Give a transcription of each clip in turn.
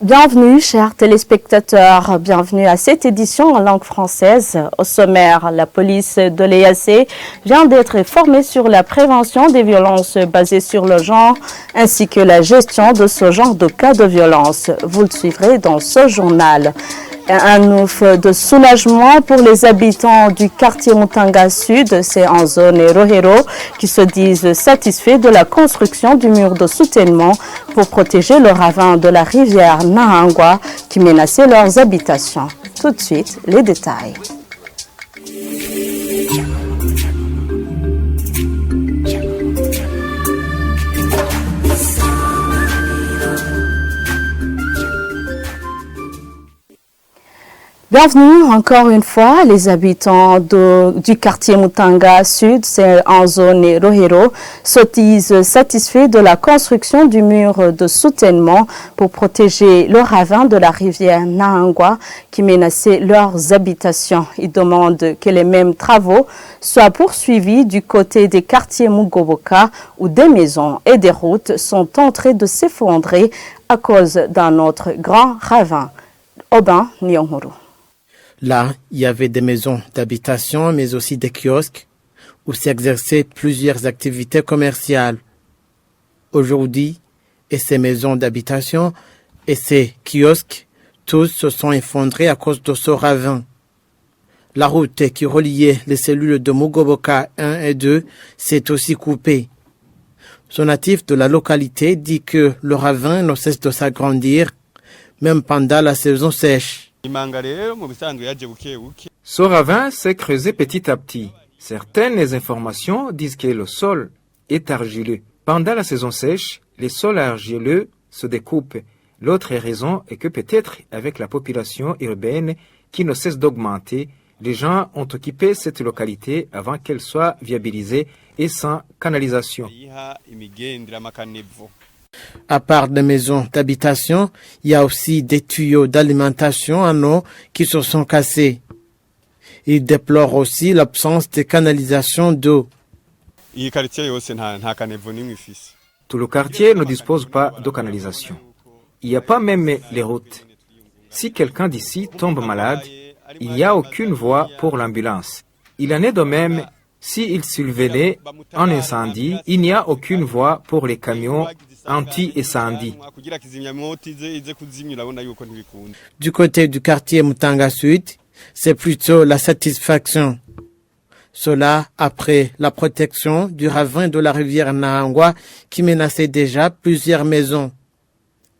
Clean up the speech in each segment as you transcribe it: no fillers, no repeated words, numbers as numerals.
Bienvenue, chers téléspectateurs. Bienvenue à cette édition en langue française. Au sommaire, la police de l'EAC vient d'être formée sur la prévention des violences basées sur le genre ainsi que la gestion de ce genre de cas de violence. Vous le suivrez dans ce journal. Un ouf de soulagement pour les habitants du quartier Mutanga Sud, c'est en zone Rohero, qui se disent satisfaits de la construction du mur de soutènement pour protéger le ravin de la rivière Nahangwa qui menaçait leurs habitations. Tout de suite, les détails. Bienvenue encore une fois, les habitants du quartier Mutanga Sud, c'est en zone Rohero, se disent satisfaits de la construction du mur de soutènement pour protéger le ravin de la rivière Nahangwa qui menaçait leurs habitations. Ils demandent que les mêmes travaux soient poursuivis du côté des quartiers Mugoboka où des maisons et des routes sont en train de s'effondrer à cause d'un autre grand ravin. Oban Nyonghuru. Là, il y avait des maisons d'habitation, mais aussi des kiosques où s'exerçaient plusieurs activités commerciales. Aujourd'hui, et ces maisons d'habitation et ces kiosques, tous se sont effondrés à cause de ce ravin. La route qui reliait les cellules de Mugoboka 1 et 2 s'est aussi coupée. Ce natif de la localité dit que le ravin ne cesse de s'agrandir, même pendant la saison sèche. Ce ravin s'est creusé petit à petit. Certaines informations disent que le sol est argileux. Pendant la saison sèche, les sols argileux se découpent. L'autre raison est que peut-être avec la population urbaine qui ne cesse d'augmenter, les gens ont occupé cette localité avant qu'elle soit viabilisée et sans canalisation. À part des maisons d'habitation, il y a aussi des tuyaux d'alimentation en eau qui se sont cassés. Il déplore aussi l'absence de canalisation d'eau. Tout le quartier ne dispose pas de canalisation. Il n'y a pas même les routes. Si quelqu'un d'ici tombe malade, il n'y a aucune voie pour l'ambulance. Il en est de même s'il survenait un incendie, il n'y a aucune voie pour les camions anti-incendie. Du côté du quartier Mutanga Sud, c'est plutôt la satisfaction. Cela après la protection du ravin de la rivière Nahangwa qui menaçait déjà plusieurs maisons.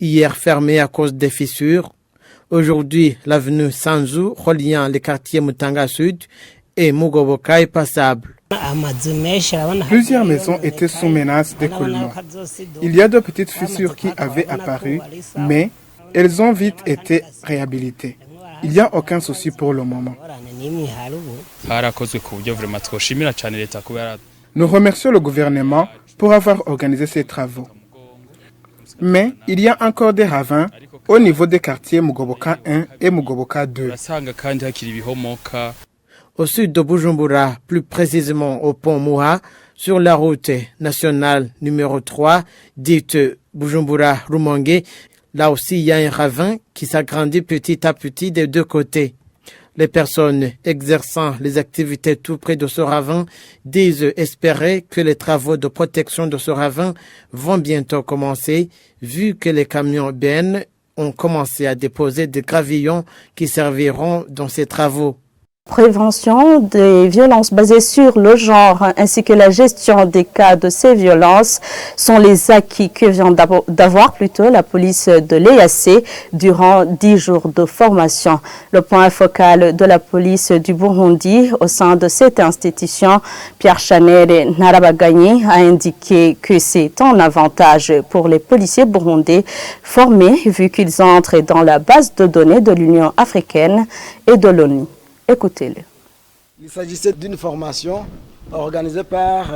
Hier fermée à cause des fissures, aujourd'hui l'avenue Sanzu reliant les quartiers Mutanga Sud et Mugoboka est passable. Plusieurs maisons étaient sous menace d'écoulement. Il y a de petites fissures qui avaient apparu, mais elles ont vite été réhabilitées. Il n'y a aucun souci pour le moment. Nous remercions le gouvernement pour avoir organisé ces travaux. Mais il y a encore des ravins au niveau des quartiers Mugoboka 1 et Mugoboka 2. Au sud de Bujumbura, plus précisément au pont Muha, sur la route nationale numéro 3, dite Bujumbura-Rumongue, là aussi il y a un ravin qui s'agrandit petit à petit des deux côtés. Les personnes exerçant les activités tout près de ce ravin disent espérer que les travaux de protection de ce ravin vont bientôt commencer, vu que les camions BN ont commencé à déposer des gravillons qui serviront dans ces travaux. Prévention des violences basées sur le genre ainsi que la gestion des cas de ces violences sont les acquis que vient d'avoir plutôt la police de l'EAC durant 10 jours de formation. Le point focal de la police du Burundi au sein de cette institution, Pierre Chanel Narabagani, a indiqué que c'est un avantage pour les policiers burundais formés vu qu'ils entrent dans la base de données de l'Union africaine et de l'ONU. Écoutez-le. Il s'agissait d'une formation organisée par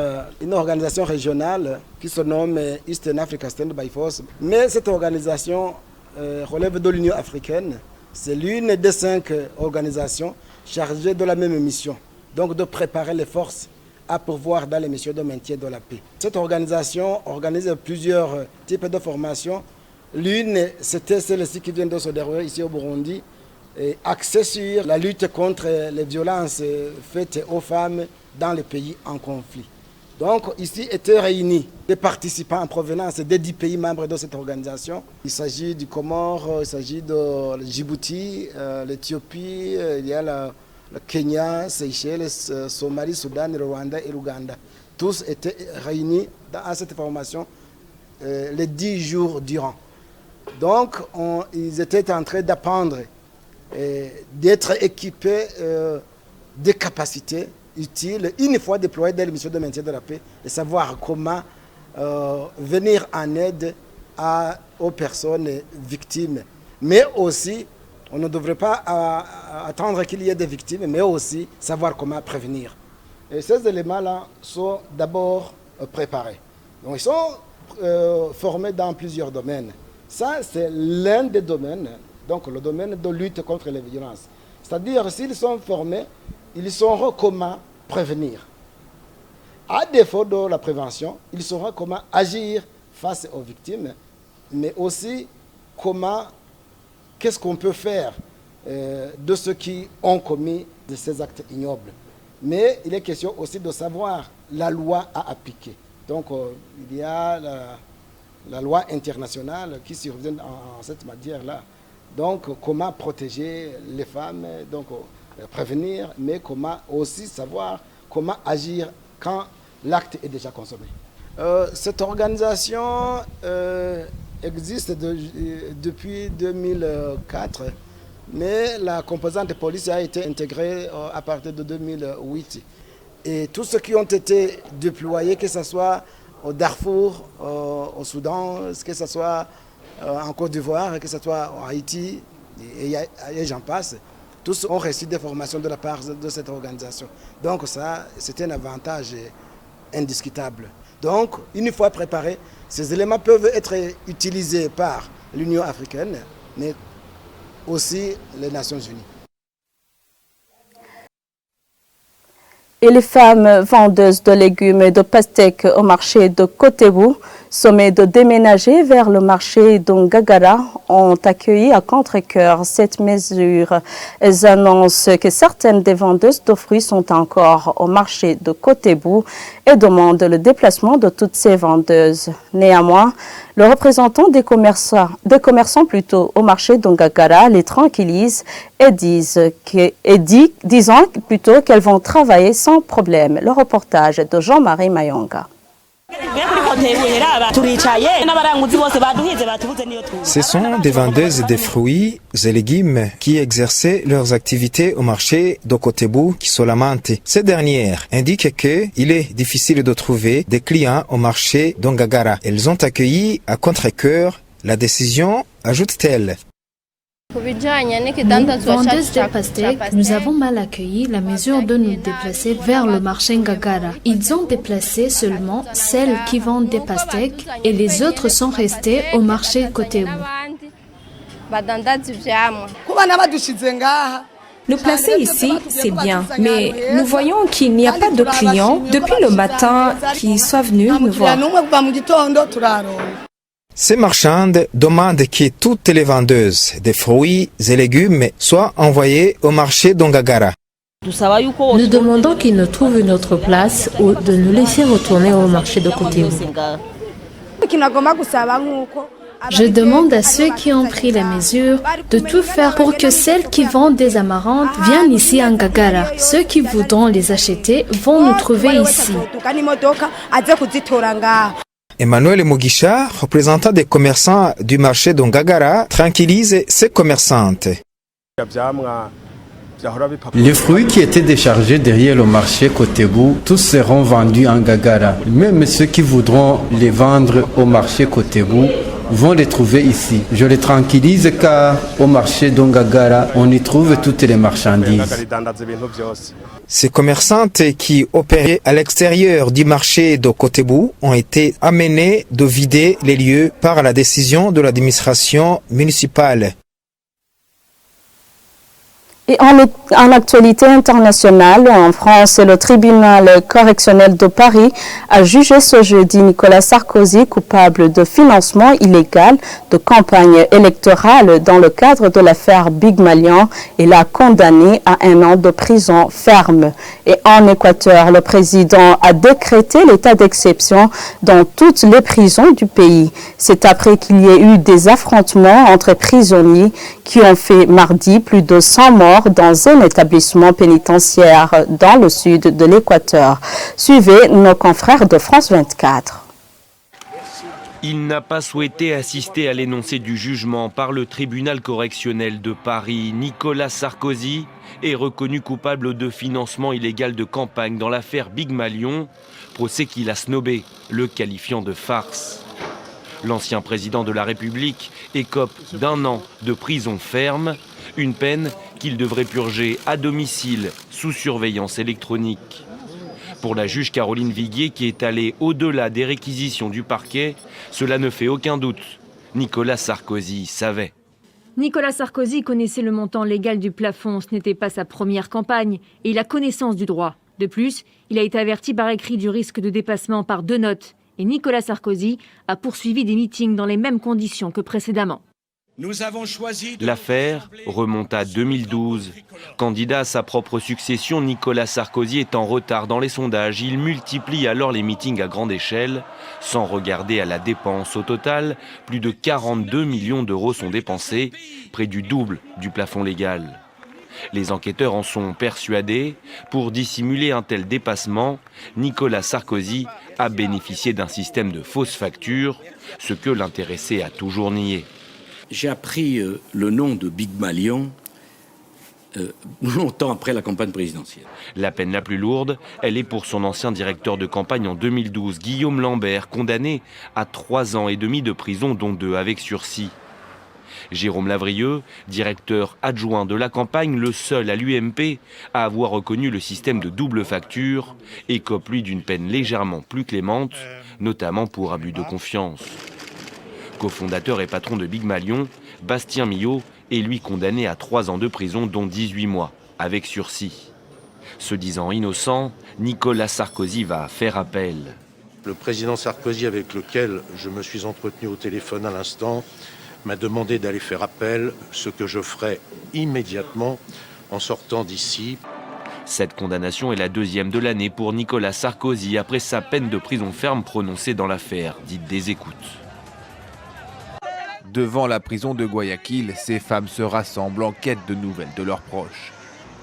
une organisation régionale qui se nomme Eastern Africa Stand-by Force. Mais cette organisation relève de l'Union africaine. C'est l'une des 5 organisations chargées de la même mission, donc de préparer les forces à pourvoir dans les missions de maintien de la paix. Cette organisation organise plusieurs types de formations. L'une, c'était celle-ci qui vient de se dérouler ici au Burundi, axé sur la lutte contre les violences faites aux femmes dans les pays en conflit. Donc ici étaient réunis des participants en provenance des 10 pays membres de cette organisation. Il s'agit du Comore, il s'agit de Djibouti, l'Éthiopie, il y a le Kenya, Seychelles, Somalie, Soudan, le Rwanda et l'Ouganda. Tous étaient réunis dans cette formation les 10 jours durant. Donc ils étaient en train d'apprendre d'être équipés des capacités utiles une fois déployés dans les missions de maintien de la paix et savoir comment venir en aide aux personnes victimes. Mais aussi, on ne devrait pas attendre qu'il y ait des victimes, mais aussi savoir comment prévenir. Et ces éléments-là sont d'abord préparés. Donc ils sont formés dans plusieurs domaines. Ça, c'est l'un des domaines. Donc le domaine de lutte contre les violences. C'est-à-dire, s'ils sont formés, ils sauront comment prévenir. À défaut de la prévention, ils sauront comment agir face aux victimes, mais aussi qu'est-ce qu'on peut faire de ceux qui ont commis de ces actes ignobles. Mais il est question aussi de savoir la loi à appliquer. Donc il y a la loi internationale qui survient en cette matière-là. Donc, comment protéger les femmes, donc prévenir, mais comment aussi savoir comment agir quand l'acte est déjà consommé. Cette organisation existe depuis 2004, mais la composante police a été intégrée à partir de 2008. Et tous ceux qui ont été déployés, que ce soit au Darfour, au Soudan, que ce soit en Côte d'Ivoire, que ce soit en Haïti, et j'en passe, tous ont reçu des formations de la part de cette organisation. Donc ça, c'est un avantage indiscutable. Donc, une fois préparés, ces éléments peuvent être utilisés par l'Union africaine, mais aussi les Nations unies. Et les femmes vendeuses de légumes et de pastèques au marché de Kotebu, sommées de déménager vers le marché d'Ongagara, ont accueilli à contre-cœur cette mesure. Elles annoncent que certaines des vendeuses de fruits sont encore au marché de Kotebu et demandent le déplacement de toutes ces vendeuses. Néanmoins, le représentant des commerçants au marché d'Ongagara les tranquillise et disant plutôt qu'elles vont travailler sans problème. Le reportage de Jean-Marie Mayonga. Ce sont des vendeuses de fruits et légumes qui exerçaient leurs activités au marché de Kotebu qui se lamentent. Ces dernières indiquent qu'il est difficile de trouver des clients au marché d'Ongagara. Elles ont accueilli à contre-cœur la décision, ajoute-t-elle. Nous, vendeuses de pastèques, nous avons mal accueilli la mesure de nous déplacer vers le marché Ngagara. Ils ont déplacé seulement celles qui vendent des pastèques et les autres sont restés au marché Kotebu. Nous placer ici, c'est bien, mais nous voyons qu'il n'y a pas de clients depuis le matin qui soient venus nous voir. Ces marchandes demandent que toutes les vendeuses de fruits et légumes soient envoyées au marché d'Ongagara. Nous demandons qu'ils nous trouvent une autre place ou de nous laisser retourner au marché de Kotebu. Je demande à ceux qui ont pris la mesure de tout faire pour que celles qui vendent des amarantes viennent ici à Ngagara. Ceux qui voudront les acheter vont nous trouver ici. Emmanuel Mugisha, représentant des commerçants du marché de Ngagara, tranquillise ses commerçantes. Les fruits qui étaient déchargés derrière le marché Kotebu, tous seront vendus en Ngagara. Même ceux qui voudront les vendre au marché Kotebu vont les trouver ici. Je les tranquillise car au marché de Ngagara, on y trouve toutes les marchandises. Ces commerçantes qui opéraient à l'extérieur du marché de Kotebu ont été amenées de vider les lieux par la décision de l'administration municipale. Et en actualité internationale, en France, le tribunal correctionnel de Paris a jugé ce jeudi Nicolas Sarkozy coupable de financement illégal de campagne électorale dans le cadre de l'affaire Big Malian et l'a condamné à 1 an de prison ferme. Et en Équateur, le président a décrété l'état d'exception dans toutes les prisons du pays. C'est après qu'il y ait eu des affrontements entre prisonniers qui ont fait mardi plus de 100 morts dans un établissement pénitentiaire dans le sud de l'Équateur. Suivez nos confrères de France 24. Il n'a pas souhaité assister à l'énoncé du jugement par le tribunal correctionnel de Paris. Nicolas Sarkozy est reconnu coupable de financement illégal de campagne dans l'affaire Big Malion, procès qu'il a snobé, le qualifiant de farce. L'ancien président de la République écope d'1 an de prison ferme, une peine qu'il devrait purger à domicile sous surveillance électronique. Pour la juge Caroline Viguier, qui est allée au-delà des réquisitions du parquet, cela ne fait aucun doute. Nicolas Sarkozy savait. Nicolas Sarkozy connaissait le montant légal du plafond. Ce n'était pas sa première campagne et il a connaissance du droit. De plus, il a été averti par écrit du risque de dépassement par 2 notes. Et Nicolas Sarkozy a poursuivi des meetings dans les mêmes conditions que précédemment. L'affaire remonte à 2012. Candidat à sa propre succession, Nicolas Sarkozy est en retard dans les sondages. Il multiplie alors les meetings à grande échelle, sans regarder à la dépense. Au total, plus de 42 millions d'euros sont dépensés, près du double du plafond légal. Les enquêteurs en sont persuadés. Pour dissimuler un tel dépassement, Nicolas Sarkozy a bénéficié d'un système de fausses factures, ce que l'intéressé a toujours nié. J'ai appris le nom de Big Malion longtemps après la campagne présidentielle. La peine la plus lourde, elle est pour son ancien directeur de campagne en 2012, Guillaume Lambert, condamné à 3 ans et demi de prison, dont 2 avec sursis. Jérôme Lavrieux, directeur adjoint de la campagne, le seul à l'UMP à avoir reconnu le système de double facture, écope lui d'une peine légèrement plus clémente, notamment pour abus de confiance. Cofondateur et patron de Big Malion, Bastien Millot est lui condamné à 3 ans de prison, dont 18 mois, avec sursis. Se disant innocent, Nicolas Sarkozy va faire appel. Le président Sarkozy, avec lequel je me suis entretenu au téléphone à l'instant, m'a demandé d'aller faire appel, ce que je ferai immédiatement en sortant d'ici. Cette condamnation est la 2e de l'année pour Nicolas Sarkozy, après sa peine de prison ferme prononcée dans l'affaire dite des écoutes. Devant la prison de Guayaquil, ces femmes se rassemblent en quête de nouvelles de leurs proches.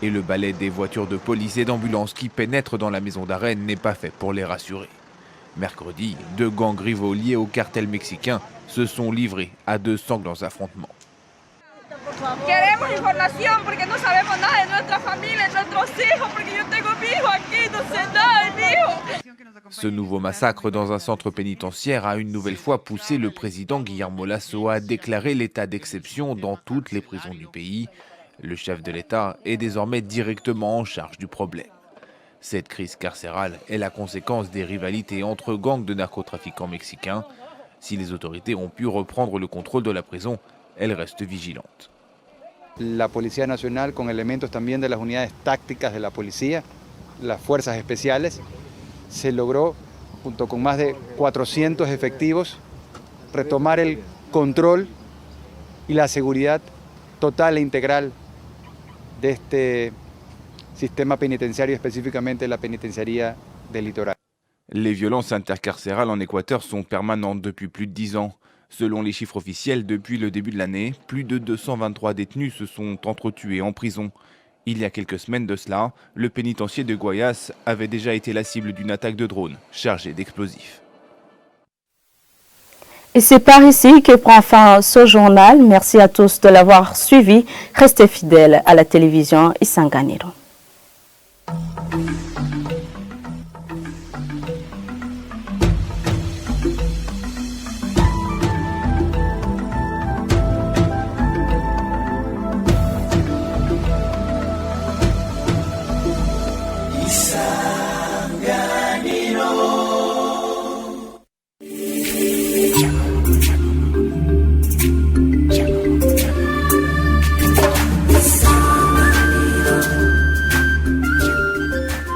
Et le balai des voitures de police et d'ambulance qui pénètrent dans la maison d'arrêt n'est pas fait pour les rassurer. Mercredi, 2 gangs rivaux liés au cartel mexicain se sont livrés à 2 sanglants affrontements. Ce nouveau massacre dans un centre pénitentiaire a une nouvelle fois poussé le président Guillermo Lasso à déclarer l'état d'exception dans toutes les prisons du pays. Le chef de l'État est désormais directement en charge du problème. Cette crise carcérale est la conséquence des rivalités entre gangs de narcotrafiquants mexicains. Si les autorités ont pu reprendre le contrôle de la prison, elles restent vigilantes. La Policía Nacional, con elementos también de las unidades tácticas de la policía, las fuerzas especiales, se logró, junto con más de 400 efectivos, retomar el control y la seguridad total e integral de este sistema penitenciario, específicamente la penitenciaría del litoral. Les violences intercarcérales en Équateur sont permanentes depuis plus de 10 ans. Selon les chiffres officiels, depuis le début de l'année, plus de 223 détenus se sont entretués en prison. Il y a quelques semaines de cela, le pénitencier de Guayas avait déjà été la cible d'une attaque de drone chargée d'explosifs. Et c'est par ici que prend fin ce journal. Merci à tous de l'avoir suivi. Restez fidèles à la télévision Isanganiro.